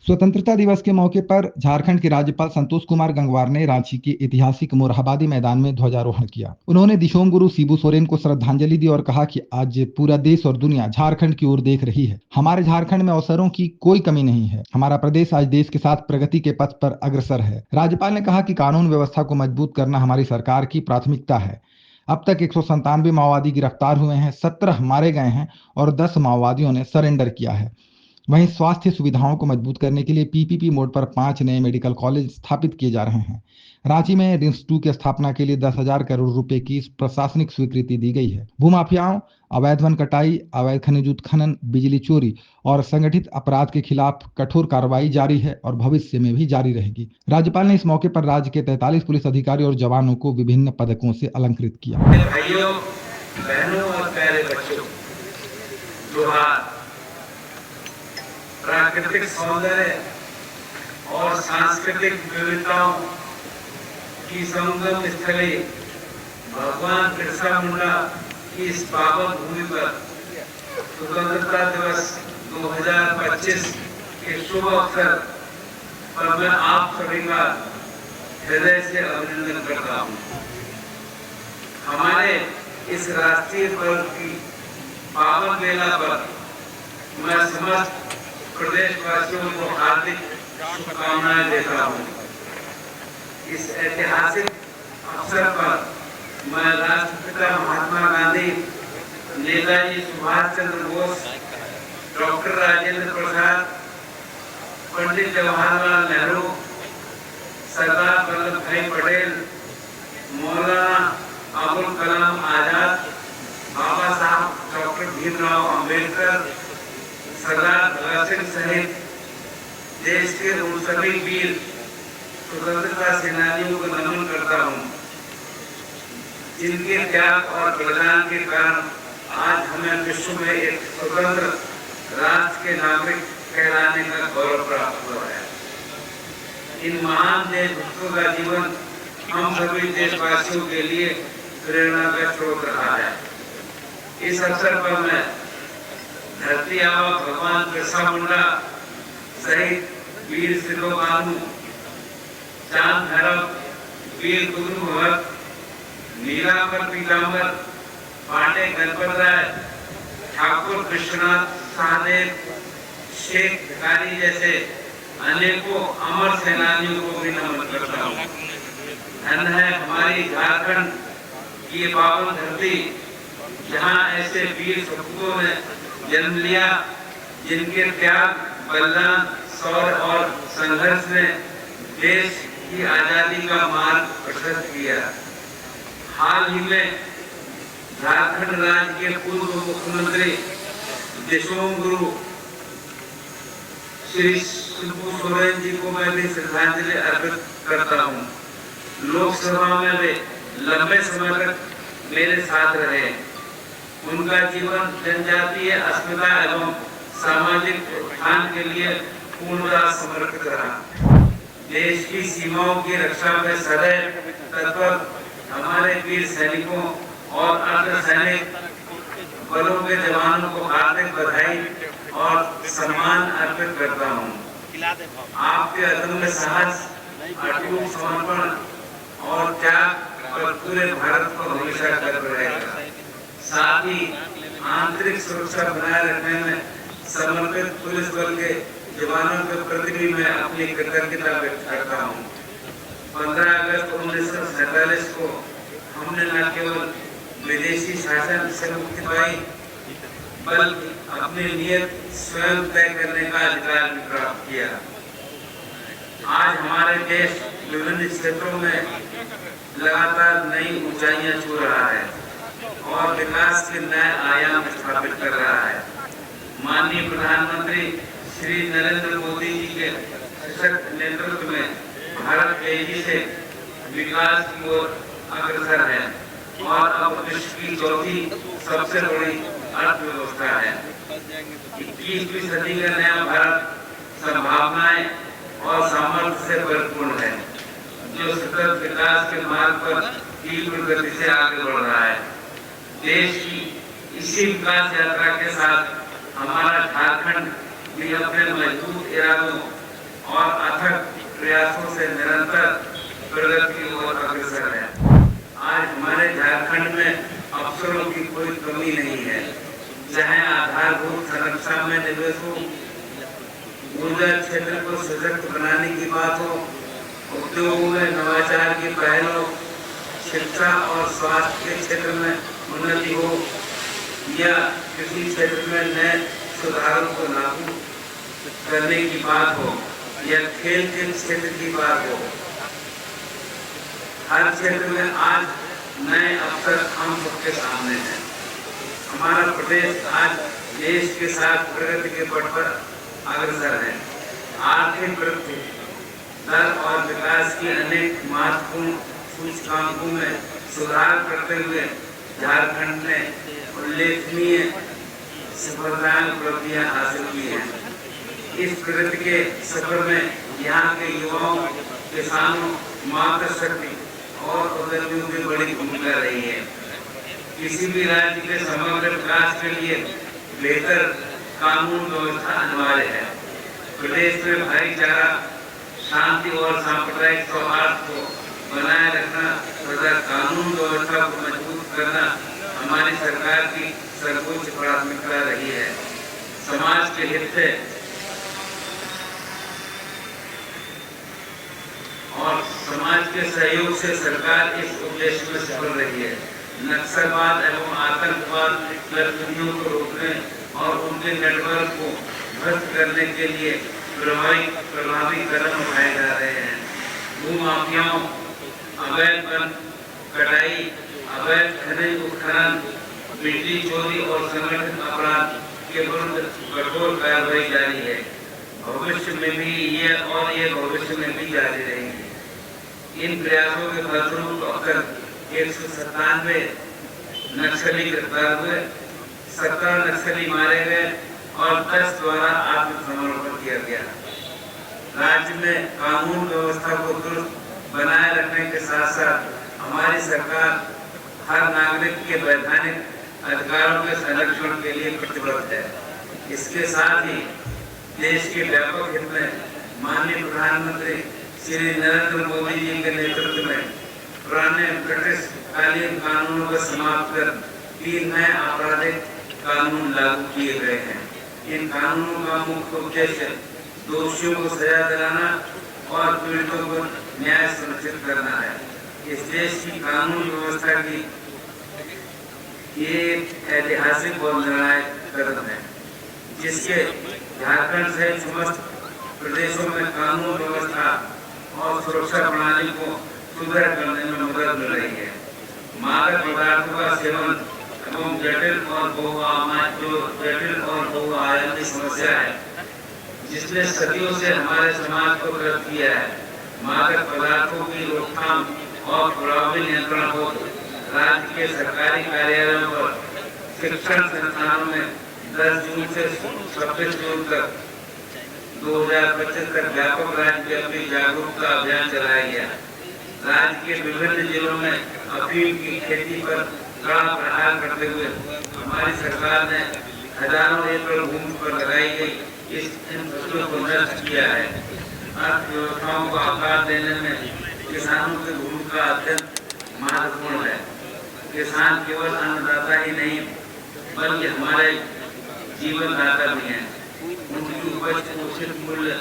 स्वतंत्रता दिवस के मौके पर झारखंड के राज्यपाल संतोष कुमार गंगवार ने रांची के ऐतिहासिक मोरहाबादी मैदान में ध्वजारोहण किया। उन्होंने दिशोम गुरु शिबू सोरेन को श्रद्धांजलि दी और कहा कि आज पूरा देश और दुनिया झारखंड की ओर देख रही है। हमारे झारखंड में अवसरों की कोई कमी नहीं है। हमारा प्रदेश आज देश के साथ प्रगति के पथ पर अग्रसर है। राज्यपाल ने कहा कि कानून व्यवस्था को मजबूत करना हमारी सरकार की प्राथमिकता है। अब तक 197 माओवादी गिरफ्तार हुए हैं, 17 मारे गए हैं और 10 माओवादियों ने सरेंडर किया है। वहीं स्वास्थ्य सुविधाओं को मजबूत करने के लिए पीपीपी मोड पर 5 नए मेडिकल कॉलेज स्थापित किए जा रहे हैं। रांची में रिम्स 2 की स्थापना के लिए 10,000 करोड़ रुपए की प्रशासनिक स्वीकृति दी गई है। भूमाफियाओं, अवैध वन कटाई, अवैध खनिज उत्खनन, बिजली चोरी और संगठित अपराध के खिलाफ कठोर कार्रवाई जारी है और भविष्य में भी जारी रहेगी। राज्यपाल ने इस मौके पर राज्य के 43 पुलिस अधिकारी और जवानों को विभिन्न पदकों से अलंकृत किया। भाइयों, बहनों और प्यारे बच्चों, प्राकृतिक सौंदर्य और सांस्कृतिक विविधताओं की संगम स्थली भगवान बिरसा मुंडा की इस पावन भूमि पर स्वतंत्रता दिवस 2025 के शुभ अवसर पर मैं आप सभी का हृदय से अभिनंदन करता हूँ। हमारे इस राष्ट्रीय पर्व की पावन बेला पर मैं समस्त प्रदेशवासियों को हार्दिक शुभकामनाएं देता हूँ। इस ऐतिहासिक अवसर पर मैं राष्ट्रपिता महात्मा गांधी, नेताजी सुभाष चंद्र बोस, डॉक्टर राजेंद्र प्रसाद, पंडित जवाहरलाल नेहरू, सरदार वल्लभ भाई पटेल, मौलाना अबुल कलाम आजाद, बाबा साहब डॉक्टर भीमराव अंबेडकर, सरदार भगत सिंह सहित देश के उन सभी वीर स्वतंत्रता सेनानियों को नमन करता हूँ, जिनके त्याग और बलिदान के कारण आज हमें विश्व में एक स्वतंत्र राष्ट्र के नागरिक कहलाने का गौरव प्राप्त हुआ है। इन महान देशभक्तों का जीवन हम सभी देशवासियों के लिए प्रेरणा का स्रोत रहा है। इस अवसर पर मैं धरती आबा भगवान बिरसा मुंडा सहित वीर सिद्धो कानू, चांद भैरव, वीर कुतुब भगत, नीलांबर पीतांबर, पांडे गणपत राय, ठाकुर विश्वनाथ सहदेव, शेख भिखारी जैसे अनेकों अमर सेनानियों को भी नमन करता हूँ। धन्य है हमारी झारखंड की पावन धरती, जहाँ ऐसे वीर सपूतों ने जन्म लिया, जिनके त्याग, बलिदान, शौर्य और संघर्ष ने देश की आजादी का मार्ग प्रशस्त किया। हाल ही में झारखंड राज्य के पूर्व मुख्यमंत्री दिशोम गुरु श्री शिबू सोरेन जी को मैं भी श्रद्धांजलि अर्पित करता हूँ। लोकसभा में वे लंबे समय तक मेरे साथ रहे। उनका जीवन जनजातीय अस्मिता एवं सामाजिक उत्थान के लिए पूर्णतः समर्पित रहा। देश की सीमाओं की रक्षा में सदैव तत्पर हमारे वीर सैनिकों और अर्धसैनिक बलों के जवानों को हार्दिक बधाई और सम्मान अर्पित करता हूँ। आपके अदम्य साहस, अटूट समर्पण और त्याग पर पूरे भारत को हमेशा गर्व रहेगा। साथ ही आंतरिक सुरक्षा बनाए रखने में समर्पित पुलिस बल के जवानों के प्रति भी मैं अपनी कृतज्ञता व्यक्त करता हूँ। 15 अगस्त 1947 को हमने न केवल विदेशी शासन से मुक्ति पाई, बल्कि अपनी नियत स्वयं तय करने का अधिकार भी प्राप्त किया। आज हमारे देश विभिन्न क्षेत्रों में लगातार नई ऊंचाइयां छू रहा है और विकास के नए आयाम स्थापित कर रहा है। माननीय प्रधानमंत्री श्री नरेंद्र मोदी जी के सशक्त नेतृत्व में भारत तेजी से विकास की ओर अग्रसर है और अब विश्व की चौथी सबसे बड़ी अर्थव्यवस्था है। 21वीं सदी का नया भारत संभावनाएं और सामर्थ्य से परिपूर्ण है, जो सतत विकास के मार्ग पर तीव्र गति से आगे बढ़ रहा है। देश की इसी विकास यात्रा के साथ हमारा झारखंड भी अपने मजबूत इरादों और अथक प्रयासों से निरंतर प्रगति की ओर अग्रसर है। आज हमारे झारखंड में अवसरों की कोई कमी नहीं है, चाहे आधारभूत संरचना में निवेश हो, ऊर्जा क्षेत्र को सशक्त बनाने की बात हो, उद्योगों में नवाचार की पहल हो, शिक्षा और स्वास्थ्य के क्षेत्र में उन्नति हो, या किसी क्षेत्र में नए सुधारों को लागू करने की बात हो, या खेल के क्षेत्र की बात हो। हर क्षेत्र में आज नए अवसर हम सबके सामने हैं। हमारा प्रदेश आज देश के साथ प्रगति के पथ पर अग्रसर है। आर्थिक वृद्धि दर और विकास की अनेक महत्वपूर्ण सूचकांकों में सुधार करते हुए झारखंड ने उल्लेखनीय सफलताएं उपलब्धियां हासिल की हैं। इस प्रगति के सफर में यहाँ के युवाओं, किसानों, मातृशक्ति और उद्यमियों की बड़ी भूमिका रही है। किसी भी राज्य के समग्र विकास के लिए बेहतर कानून व्यवस्था अनिवार्य है। प्रदेश में भाईचारा, शांति और सांप्रदायिक सौहार्द को बनाए रखना तथा कानून व्यवस्था को मजबूत करना हमारी सरकार की सर्वोच्च प्राथमिकता रही है। समाज के हित से और समाज के सहयोग से सरकार इस उद्देश्य में सफल रही है। नक्सलवाद एवं आतंकवाद गतिविधियों को रोकने और उनके नेटवर्क को ध्वस्त करने के लिए प्रभावी कदम उठाए जा रहे हैं। भूमाफियाओं, अवैध वन कटाई, अवैध खनिज उत्खनन, बिजली चोरी और संगठित अपराध के विरुद्ध कठोर कार्रवाई जारी है। भविष्य में भी ये भविष्य में भी जारी रहेगी। इन प्रयासों के फलस्वरूप अब तक 197 नक्सली गिरफ्तार हुए, 17 नक्सली मारे गए और 10 द्वारा आत्मसमर्पण किया गया। राज्य में कानून व्यवस्था को दुरुस्त बनाए रखने के साथ साथ हमारी सरकार हर नागरिक के वैधानिक अधिकारों के संरक्षण के लिए प्रतिबद्ध है। इसके साथ ही देश के व्यापक हित में माननीय प्रधानमंत्री श्री नरेंद्र मोदी जी के नेतृत्व में पुराने ब्रिटिश कालीन कानूनों को समाप्त कर 3 नए आपराधिक कानून लागू किए गए हैं। इन कानूनों का मुख्य उद्देश्य दोषियों को सजा दिलाना और पीड़ितों को न्याय सुनिश्चित करना है। इस देश की कानून व्यवस्था की ये ऐतिहासिक और निर्णायक कदम है, जिसके झारखंड सहित समस्त प्रदेशों में कानून व्यवस्था और सुरक्षा प्रणाली को सुदृढ़ करने में मदद मिल रही है। मादक पदार्थों का सेवन एवं जटिल और बहुआयामी समस्या है, जिसने सदियों से हमारे समाज को ग्रस्त किया है। मादक पदार्थों की रोकथाम और प्रभावी नियंत्रण को राज्य के सरकारी कार्यालयों पर शिक्षण संस्थानों में 10 जून से 26 जून तक 2025 तक व्यापक राज्यव्यापी जागरूकता अभियान चलाया गया। राज्य के विभिन्न जिलों में अफीम की खेती पर कड़ा प्रहार करते हुए हमारी सरकार ने हजारों एकड़ भूमि पर लगाई गई इन फसलों को नष्ट किया है। अर्थव्यवस्थाओं को आकार देने में किसानों की भूमिका अत्यंत महत्वपूर्ण है। किसान केवल अन्नदाता ही नहीं बल्कि हमारे जीवन दाता भी हैं। उनकी उपज को उचित मूल्य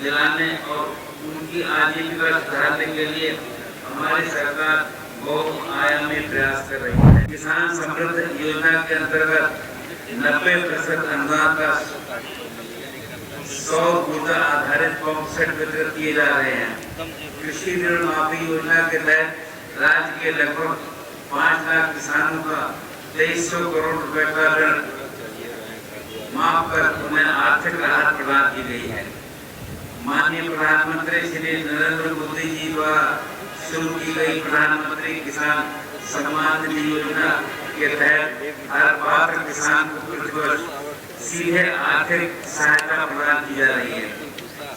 दिलाने और उनकी आजीविका सुधारने के लिए हमारी सरकार बहुआयामी प्रयास कर रही है। किसान समृद्धि योजना के अंतर्गत 90% अनुदान का सौर ऊर्जा आधारित पंप सेट वितरित किए जा रहे हैं। कृषि ऋण माफी योजना के तहत राज्य के लगभग 5 लाख किसानों का 2300 करोड़ रुपए का ऋण माफ कर उन्हें आर्थिक राहत प्रदान की गई है। माननीय प्रधानमंत्री श्री नरेंद्र मोदी जी द्वारा शुरू की गई प्रधानमंत्री किसान सम्मान निधि योजना के तहत हर पात्र किसान को प्रतिवर्ष सीधे आर्थिक सहायता प्रदान की जा रही है।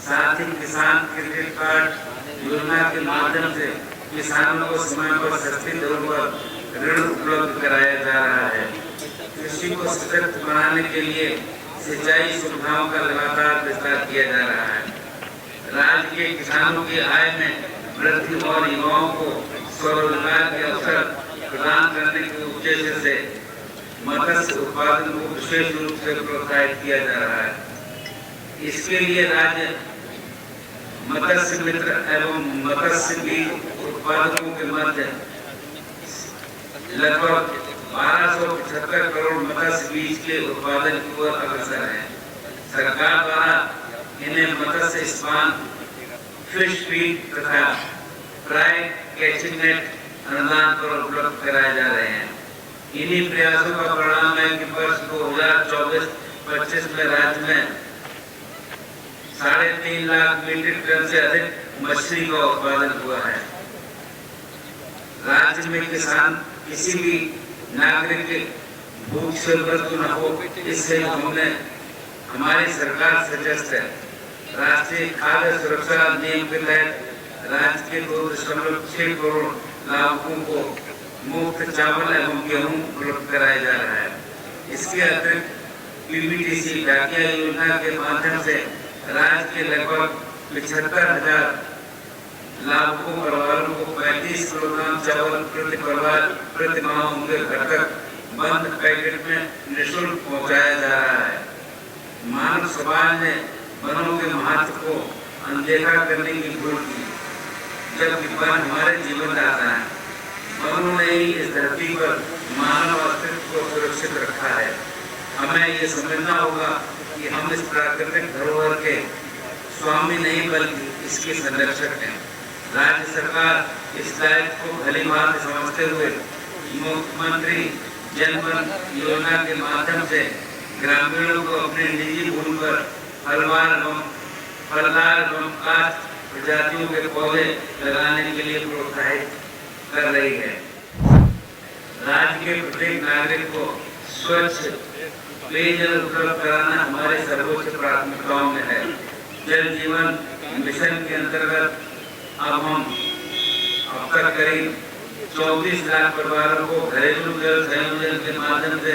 साथ ही किसान क्रेडिट कार्ड योजना के माध्यम से किसानों को समय पर सस्ती दरों पर ऋण उपलब्ध कराया जा रहा है। कृषि को सशक्त बनाने के लिए सिंचाई सुविधाओं का लगातार विस्तार किया जा रहा है। किसानों की आय में वृद्धि और युवाओं को स्वरोजगार के अवसर प्रदान करने के उद्देश्य से मत्स्य उत्पादन को विशेष रूप से प्रोत्साहित किया जा रहा है। इसके लिए राज्य मत्स्य मित्र एवं मत्स्य बीज उत्पादकों के मध्य लगभग 1275 करोड़ मत्स्य बीज के उत्पादन की ओर अग्रसर है। सरकार द्वारा इन्हें मत्स्य स्पान, फिश फीड तथा फ्राई कैचिंग नेट अनुदान पर उपलब्ध कराए जा रहे हैं। इन्हीं प्रयासों का परिणाम है कि वर्ष 2024-25 में राज्य में 3.5 लाख मीट्रिक टन से अधिक मछली का उत्पादन हुआ है। राज्य में किसान किसी भी नागरिक के भूख से मृत्यु न हो, इससे हमारी सरकार सचेत है। राष्ट्रीय खाद्य सुरक्षा नियम के तहत राज्य के 2.6 करोड़ लाभुकों को मुफ्त चावल एवं गेहूं उपलब्ध कराया जा रहा है। इसके अतिरिक्त पीबीटीसी डाकिया योजना के माध्यम से राज्य के लगभग 75,000 लाभुकों परिवारों को 35 किलोग्राम चावल प्रति परिवार प्रति माह उनके घर तक बंद पैकेट में निःशुल्क पहुंचाया जा रहा है। मानव समाज ने वनों के महत्व को अनदेखा करने की भूल की, जबकि वन हमारे जीवन दाता है। वनों ने ही इस धरती पर मानव अस्तित्व को सुरक्षित रखा है। हमें ये समझना होगा कि हम इस प्राकृतिक धरोहर के स्वामी नहीं बल्कि इसके संरक्षक हैं। राज्य सरकार इस दायित्व को भली भांति समझते हुए मुख्यमंत्री जनवन योजना के माध्यम से ग्रामीणों को अपने निजी भूमि पर फलदार एवं काष्ठ प्रजातियों के पौधे लगाने के लिए प्रोत्साहित कर रही है। राज्य के प्रत्येक नागरिक को स्वच्छ पेयजल उपलब्ध कराना हमारी सर्वोच्च प्राथमिकताओं में है। जल जीवन मिशन के अंतर्गत अब तक करीब 24 लाख परिवारों को घरेलू जल संयोजन के माध्यम से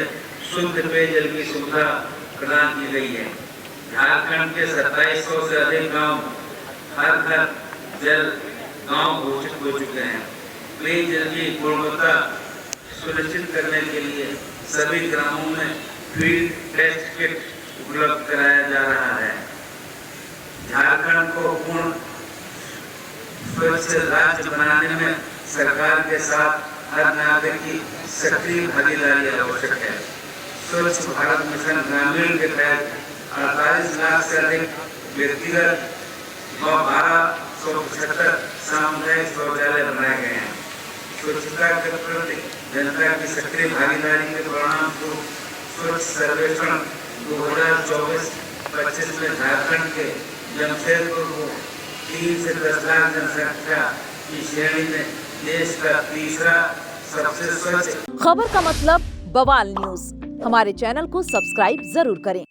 शुद्ध पेयजल की सुविधा प्रदान की गई है। झारखंड के 2700 से अधिक गांव हर घर जल गांव घोषित हो चुके हैं। पेयजल की गुणवत्ता सुनिश्चित करने के लिए सभी ग्रामों में फील्ड टेस्ट किट उपलब्ध कराया जा रहा है। झारखंड को पूर्ण स्वच्छ राज्य बनाने में सरकार के साथ हर नागरिक की सक्रिय भागीदारी आवश्यक है। स्वच्छ भारत मिशन ग्रामीण के तहत 48 लाख से अधिक व्यक्तिगत व 1275 सामुदायिक शौचालय बनाए गए हैं। स्वच्छता के प्रति जनता की सक्रिय भागीदारी के परिणाम स्वरूप स्वच्छ सर्वेक्षण 2024-25 में झारखंड के जमशेदपुर को 3 से 10 लाख जनसंख्या की श्रेणी में देश का तीसरा सबसे स्वच्छ। खबर का मतलब बवाल न्यूज। हमारे चैनल को सब्सक्राइब जरूर करें।